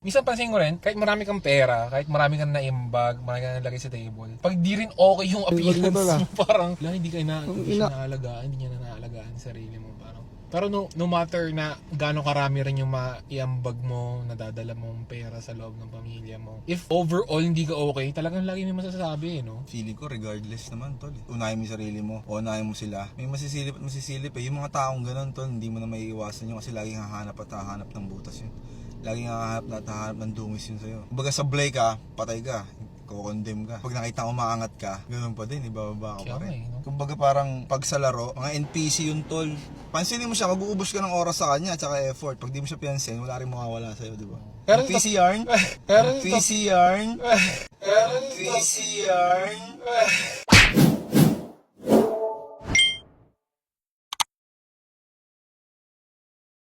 Minsan pansin ko rin, kahit marami kang pera, kahit marami kang naimbag, marami kang nalagay sa table, pag di rin okay yung appearance mo, parang, hindi siya naalagaan, hindi niya na naalagaan sa sarili mo. Pero no matter na gaano karami rin yung maiambag mo, nadadala mong pera sa loob ng pamilya mo, if overall hindi ka okay, talagang lagi may masasabi, no? Feeling ko regardless naman, tol. Unahin mo yung sarili mo, o unahin mo sila. May masisilip at masisilip eh. Yung mga taong ganun, tol, hindi mo na maiiwasan yun kasi laging hahanap at hahanap ng butas yun. Laging hahanap ng dungis yun sa'yo. Kumbaga sablay ka, patay ka. Kukondem ka. Pag nakita ko umaangat ka, ganun pa din, ibababa ka pa rin. No? Kumbaga parang pag sa laro, mga NPC yun, tol. Pansinin mo siya, mag-uubos ka ng oras sa kanya at saka effort. Pag di mo siya piyansin, wala rin mawawala sa'yo, di ba? NPC yarn? NPC yarn? NPC yarn?